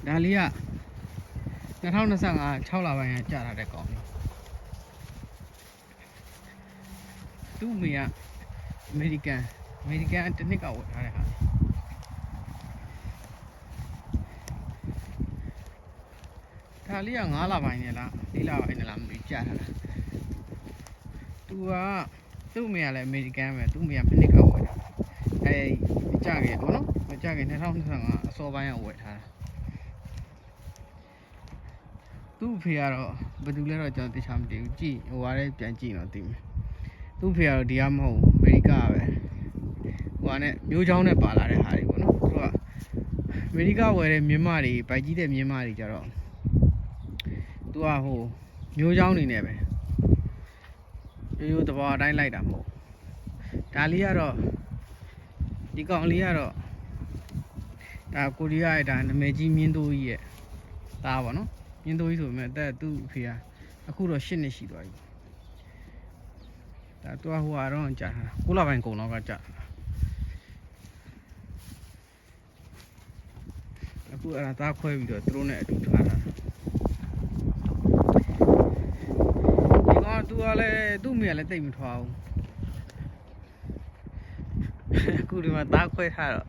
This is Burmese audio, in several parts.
ဒါလေးက2025 6 လပိုင်းကကြာလာတဲ့ကောင်လေးသူ့အမေကအမေရိကန်တစ်နှစ်ကဝယ်ထားတဲ့ဟာဒါလေးက9 လပိုင်းနဲ့လား4 လပိုင်းနဲ့လားမသိကြာထားတာသူကသူ့အမေကလည်းအမေရိကန်ပဲသူ့အမေကတစ်နှစ်ကဝယ်ထားကြာခဲ့ပေါ့နော်မကြာခင်2025အစောပိုင်းကဝယ်ထားတာသူ့ဖေကတော့ဘယ်သူလဲတော့ကျွန်တော်သိချင်မသိဘူးကြည့်ဟိုဟာလည်းပြန်ကြည့်တော့သိမယ်သူ့ဖေကတော့ဒီကမဟုတ်အမေရိကပဲဟိုဟာနဲ့မျိုးချောင်းနဲ့ပါလာတဲ့ဟာတွေပေါ့နော်သူကအမေရိကဝယ်တဲ့မြင်းမတွေဗိုက်ကြီးတဲ့မြင်းမတွေကြတော့သူကဟိုမျိုးချောင်းနေနေပဲရိုးတဘာအတိုင်းလိုက်တာမဟုတ်ဒါလေးကတော့ဒီကောင်လေးကတော့ဒါကိုရီးယားရဲ့ဒါနာမည်ကြီးမြင်းတိုးကြီးရဲ့သားပါနော်မြင်းတိုးကြီးဆိုပေမဲ့တဲ့သူ့အဖေကအခုတော့8 နှစ်ရှိသွားပြီဒါသူကဟိုကတော့ကြာတာ9 လပိုင်းကုန်တော့ကကြာအခုအဲ့ဒါသားခွဲပြီးတော့သူတို့နဲ့အတူထားတာဒီကောင်သူကလည်းသူ့မိကလည်းတိတ်မထွားဘူးအခုဒီမှာသားခွဲထားတော့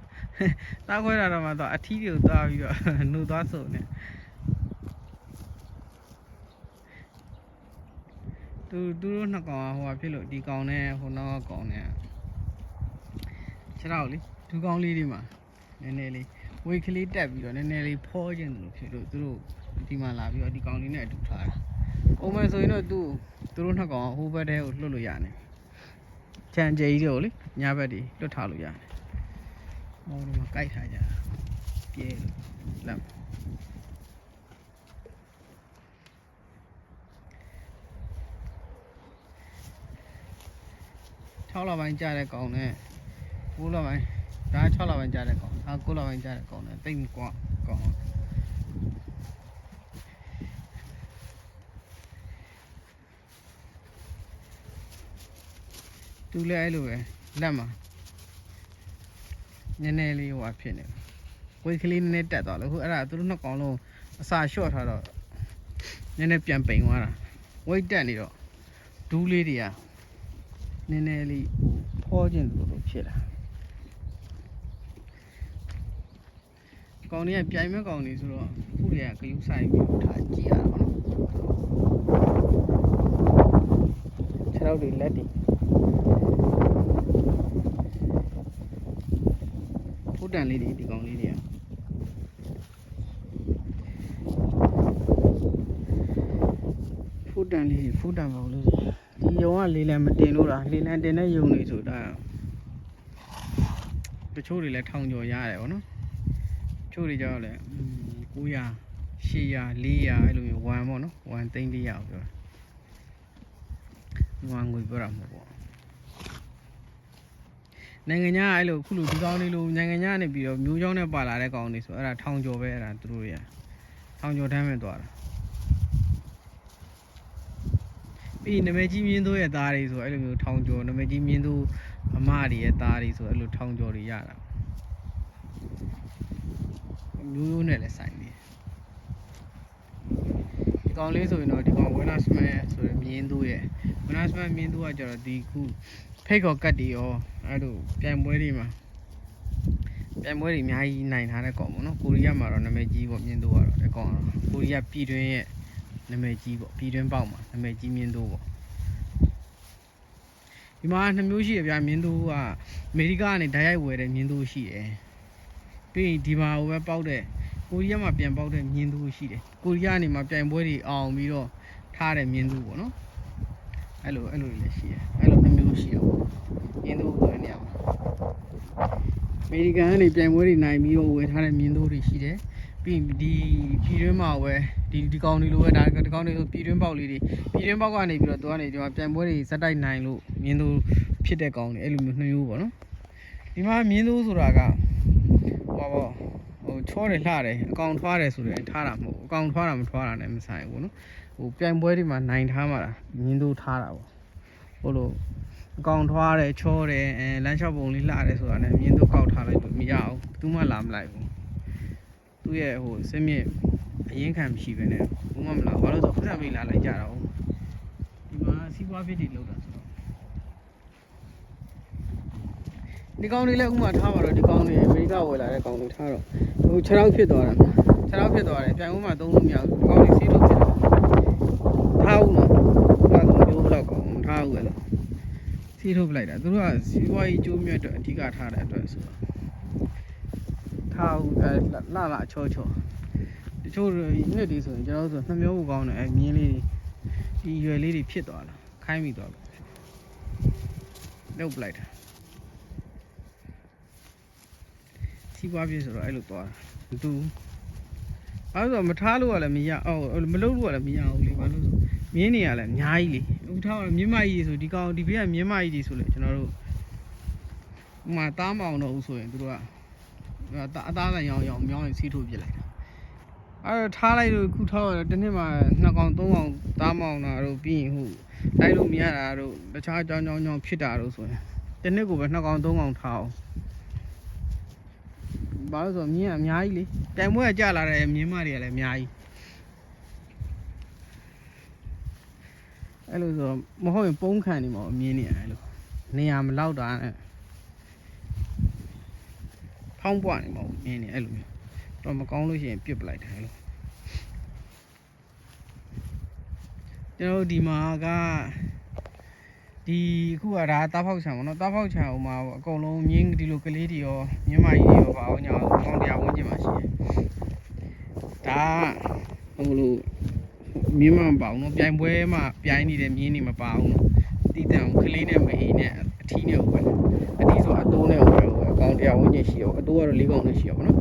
သားခွဲတာတော့မှတော့အထီးတွေကိုသွားပြီးတော့နှုတ်သွားစုံနေသူတို့နှစ်ကောင်ဟိုဖြစ်လို့ဒီကောင်နဲ့ဟိုနောက်ကောင်နဲ့ခြေထောက်လေဒူကောင်လေးတွေမှာနည်းနည်းလေးဝေးကလေးတက်ပြီးတော့နည်းနည်းလေးဖောခြင်းလို့ဖြစ်လို့သူတို့ဒီမှာလာပြီးတော့ဒီကောင်လေးနဲ့အတူထားတာ။ပုံမှန်ဆိုရင်တော့သူတို့နှစ်ကောင်ဟိုဘက်တည်းကိုလွတ်လို့ရတယ်။ချန်ကျဲကြီးတို့လေညဘက်တွေလွတ်ထားလို့ရတယ်။ဟိုဒီမှာကြိုက်ထားကြတာ။ပြဲလို့လက်6 လပိုင်းကြာတဲ့ကောင်နဲ့9 လပိုင်းဒါ6 လပိုင်းကြာတဲ့ကောင်ဒါ9 လပိုင်းကြာတဲ့ကောင်နဲ့တိတ်ကွာကောင်သူလည်းအဲ့လိုပဲလက်မှာနည်းနည်းလေးဟိုဖြစ်နေဝိတ်ကလေးနည်းနည်းတက်သွားလို့ဟိုအဲ့ဒါသူတို့နှစ်ကောင်လုံးအစာလျှော့ထားတော့နည်းနည်းပြန်ပိန်သွားတာဝိတ်တက်နေတော့ဒူးလေးတွေကနည်းနည်းလေးဟိုဖောခြင်းလို့ဖြစ်လာကောင်တွေကပြိုင်မဲ့ကောင်တွေဆိုတော့ခုတွေကဂယုဆိုင်ပြီးထားကြည့်ရတာပေါ့နော်ခြေထောက်တွေလက်တွေဖူးတန်လေးတွေဒီကောင်လေးတွေကဖူးတန်ပါလို့ဒီယုံကလေးလံမတင်လို့လားလေးလံတင်တဲ့ယုံတွေဆိုတာတချို့တွေလည်းထောင်ကျော်ရတယ်ပေါ့နော်ချို့တွေကြောက်လဲ900 800 400အဲ့လိုမျိုး1ပေါ့နော်1သိန်း100ပြောတာ1ငွေပြောတာမဟုတ်ပေါ့နိုင်ငံခြားအဲ့လိုခုလိုဒီကောင်းလေးလိုနိုင်ငံခြားနေပြီးတော့မျိုးချောင်းနဲ့ပါလာတဲ့ကောင်တွေဆိုအဲ့ဒါထောင်ကျော်ပဲအဲ့ဒါသူတို့တွေကထောင်ကျော်တန်းမဲ့သွားတာပြီးနမဲကြီးမြင်းတို့ရဲ့သားတွေဆိုအဲ့လိုမျိုးထောင်ကျော်နမဲကြီးမြင်းတို့အမတွေရဲ့သားတွေဆိုအဲ့လိုထောင်ကျော်တွေရတာမျိုးနဲ့လည်းဆိုင်နေဒီကောင်လေးဆိုရင်တော့ဒီကောင်ဝင်းနာစမန်ဆိုရင်မြင်းတို့ရဲ့ဝင်းနာစမန်မြင်းတို့ကကျတော့ဒီခုဖိတ်ခေါ်ကတ်တွေရောအဲ့လိုပြိုင်ပွဲတွေမှာပြိုင်ပွဲတွေအများကြီးနိုင်ထားတဲ့ကောင်ပေါ့နော်ကိုရီးယားမှာတော့နာမည်ကြီးပေါ့မြင်းတို့ကတော့ဒီကောင်ကတော့ကိုရီးယားပြည်တွင်းရဲ့နာမည်ကြီးပေါ့ပြည်တွင်းပေါက်မှာနာမည်ကြီးမြင်းတို့ပေါ့ဒီမှာ2 မျိုးရှိရဗျာမြင်းတို့ကအမေရိကကနေဓာတ်ရိုက်ဝယ်တဲ့မြင်းတို့ရှိတယ်ပြီးဒီမှာဟိုပဲပေါက်တဲ့ကိုရီးယားမှာပြန်ပေါက်တဲ့မြင်းတို့ရှိတယ်ကိုရီးယားနေမှာပြိုင်ပွဲတွေအောင်ပြီးတော့ထားတဲ့မြင်းတို့ပေါ့နော်အဲ့လိုတွေလည်းရှိတယ်အဲ့လို2 မျိုးရှိရပေါ့မြင်းတို့ဝယ်နေရမှာအမေရိကန်ကနေပြိုင်ပွဲတွေနိုင်ပြီးတော့ဝယ်ထားတဲ့မြင်းတို့တွေရှိတယ်ပြီးဒီပြည်တွင်းမှာဝယ်ဒီကောင်တွေလိုပဲဒါဒီကောင်တွေဆိုပြည်တွင်းပေါက်လေးတွေပြည်တွင်းပေါက်ကနေပြီးတော့သူကနေဒီမှာပြိုင်ပွဲတွေဇက်တိုက်နိုင်လို့မြင်းတို့ဖြစ်တဲ့ကောင်တွေအဲ့လိုမျိုး2 မျိုးပေါ့နော်ဒီမှာမြင်းတို့ဆိုတာကဟိုချောတယ်လှတယ်အကောင်ထွားတယ်ဆိုရင်ထားတာမဟုတ်အကောင်ထွားတာမထွားတာနဲ့မဆိုင်ဘူးနော်ဟိုပြိုင်ပွဲတွေမှာနိုင်ထားမှာမြင်းတို့ထားတာပေါ့ဟိုလိုအကောင်ထွားတယ်ချောတယ်လမ်းလျှောက်ပုံလေးလှတယ်ဆိုတာနဲ့မြင်းတို့ကောက်ထားလိုက်လို့မရအောင်ဘူးမှလာမလိုက်ဘူး သူ့ရဲ့ဟိုစက်မြင့်အရင်ခံမရှိပဲနဲ့ဘူးမမလားဘာလို့ဆိုပတ်စံပေးလာလိုက်ကြတော့ဒီမှာစီးပွားဖြစ်တွေလောက်တာဆိုတော့ဒီကောင်တွေလည်းဥမာထားပါတော့ဒီကောင်တွေအမေရိကဝယ်လာတဲ့ကောင်တွေထားတော့ဟို6ရောက်ဖြစ်သွားတာ6ရောက်ဖြစ်သွားတယ်ပြန်ဦးမှာသုံးလို့မရဘူးဒီကောင်တွေစီးထုတ်ဖြစ်တယ်ထားဦးနော်ဘာလို့မျိုးတော့ကောင်ထားဦးလေစီးထုတ်ပလိုက်တာသူတို့ကစီးပွားရေးကျိုးမြတ်အတွက်အဓိကထားတဲ့အတွက်ဆိုတော့ထားဦးလာချောတချို့နှစ်ဒီဆိုရင်ကျွန်တော်တို့ဆိုနှမျိုးကိုကောင်းတယ်မြင်းလေးဒီရွယ်လေးတွေဖြစ်သွားလားခိုင်းမိသွားပြီလောက်ပလိုက်တာစီးပွားပြဆိုတော့အဲ့လိုသွားတာမတူအဲ့ဆိုမထားလို့ကလည်းမရမလုပ်လို့ကလည်းမရဘူးလေဘာလို့ဆိုမြင်းနေရလဲအများကြီးလေဥထားမြင်းမကြီးဆိုဒီကောင်ဒီဘေးကမြင်းမကြီးဆိုလေကျွန်တော်တို့ဥမာတားမအောင်တော့ဦးဆိုရင်သူတို့ကအသားဆိုင်ရောင်မြောင်းရင်စီးထိုးပြစ်လိုက်တာအဲ့တော့ထားလိုက်လို့ခုထားတော့တစ်နှစ်မှာ2ကောင်3ကောင်တားမအောင်တာတို့ပြီးရင်ဟုတ်လိုက်လို့မရတာတို့တခြားကြောင်းဖြစ်တာတို့ဆိုရင်တစ်နှစ်ကိုပဲ2ကောင်3ကောင်ထားအောင်ဘာလို့ဆိုမြင်းကအများကြီးလေတိုင်ပွဲကကြာလာတဲ့မြင်းမတွေကလည်းအများကြီးအဲ့လိုဆိုမဟုတ်ရင်ပုံးခံနေမှာအမြင်းနေအဲ့လိုနေရာမလောက်တာနဲ့ဖောင်းပွားနေမှာမြင်းနေအဲ့လိုမျိုးတော့မကောင်းလို့ရှိရင်ပြစ်ပလိုက်တယ်အဲ့လိုကျွန်တော်ဒီမှာကဒီအခုကဒါတားဖောက်ချံပေါ့နော်တားဖောက်ချံဟိုမှာအကုန်လုံးမြင်းဒီလိုကလေးတွေရောမြင်းမကြီးတွေရောပါအောင်ညာကောင်းတရားဝန်းကျင်မှာရှိတယ်ဒါဟိုလိုမြင်းမမပါအောင်နော်ပြိုင်ပွဲမှာပြိုင်နေတဲ့မြင်းတွေမပါအောင်နော်တီးတန်ကလေးနဲ့မအေးနဲ့အထီးနဲ့ဟုတ်ပဲအထီးဆိုအတိုးနဲ့ဟုတ်ပဲအကောင်တရားဝန်းကျင်ရှိရောအတိုးကတော့၄ကောင်နဲ့ရှိရောပေါ့နော်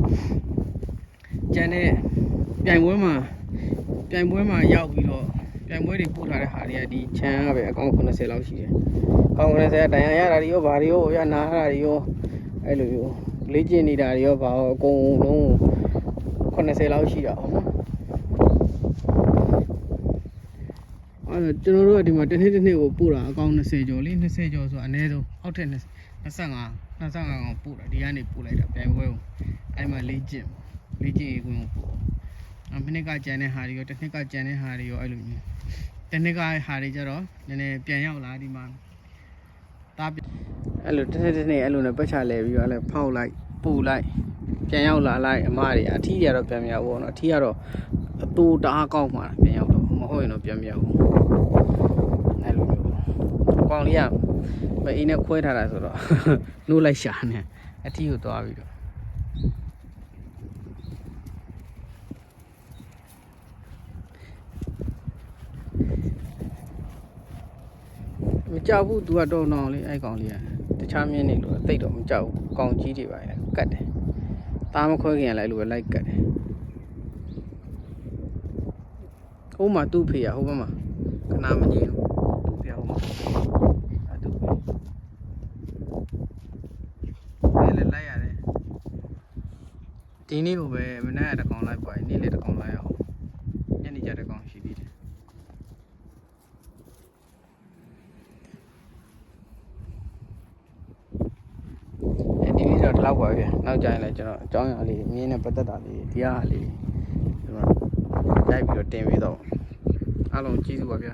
ကျန်တဲ့ပြိုင်ပွဲမှာရောက်ပြီးတော့ပြိုင်ပွဲတွေပို့ထားတဲ့ဟာတွေကဒီချမ်းကပဲအကောင်90လောက်ရှိတယ်အကောင်90တန်ရရတာတွေရောဘာတွေရောရနာတာတွေရောအဲ့လိုမျိုးလေ့ကျင့်နေတာတွေရောဘာအကုန်လုံး90လောက်ရှိတာပေါ့နော်အဲ့တော့ကျွန်တော်တို့ကဒီမှာတစ်နှစ်ကိုပို့တာအကောင်20ကျော်လေ20ကျော်ဆိုအနည်းဆုံးအောက်ထက်25ကောင်ပို့တာဒီကနေပို့လိုက်တာပြိုင်ပွဲကိုအဲ့မှာလေ့ကျင့်ရေးခွင့်ကိုပို့မိနစ်ကကြံတဲ့ဟာတွေရောတစ်နှစ်ကကြံတဲ့ဟာတွေရောအဲ့လိုမျိုးတစ်နှစ်ကဟာတွေကြတော့နည်းနည်းပြန်ရောက်လာဒီမှာတားအဲ့လိုတစ်နှစ်အဲ့လိုနဲ့ပတ်ချလဲပြီးတော့အဲ့ဖောက်လိုက်ပို့လိုက်ပြန်ရောက်လာလိုက်အမတွေအထီးတွေကတော့ပြန်မရောက်ဘူးနော်အထီးကတော့အတူတအားကောက်မှာပြန်ရောက်တော့မဟုတ်ရင်တော့ပြန်မရောက်ဘူးအဲ့လိုမျိုးကောင်လေးကမအင်းနဲ့ခွဲထားတာဆိုတော့နိုးလိုက်ရှာနေအထီးကိုသွားပြီးတော့မကြောက်ဘူးသူကတော့နောင်လေးအဲ့ကောင်လေးကတခြားမြင်းနေလို့တိတ်တော့မကြောက်ဘူးကောင်ကြီးတွေပါလေကတ်တယ်သားမခွဲခင်လိုက်လို့ပဲလိုက်ကတ်တယ်ဟိုမှာသူ့ဖေရဟိုဘက်မှာခဏမကြီးဘူးသူ့ဖေဟိုမှာအဲ့သူ့ဖေလေလိုက်ရတယ်ဒီနေ့ကိုပဲမနေ့ကတကောင်လိုက်ပါနေ့လေတကောင်လိုက်အောင်ညနေကျတကောင်ရှိသေးတယ်လောက်ပါပဲနောက်ကြရင်လည်းကျွန်တော်အကြောင်းအရာလေးမြင်းနဲ့ပတ်သက်တာလေးဒီဟာလေးဒီမှာတိုက်ပြီးတော့တင်ပြီးတော့အားလုံးကျေးဇူးပါဗျာ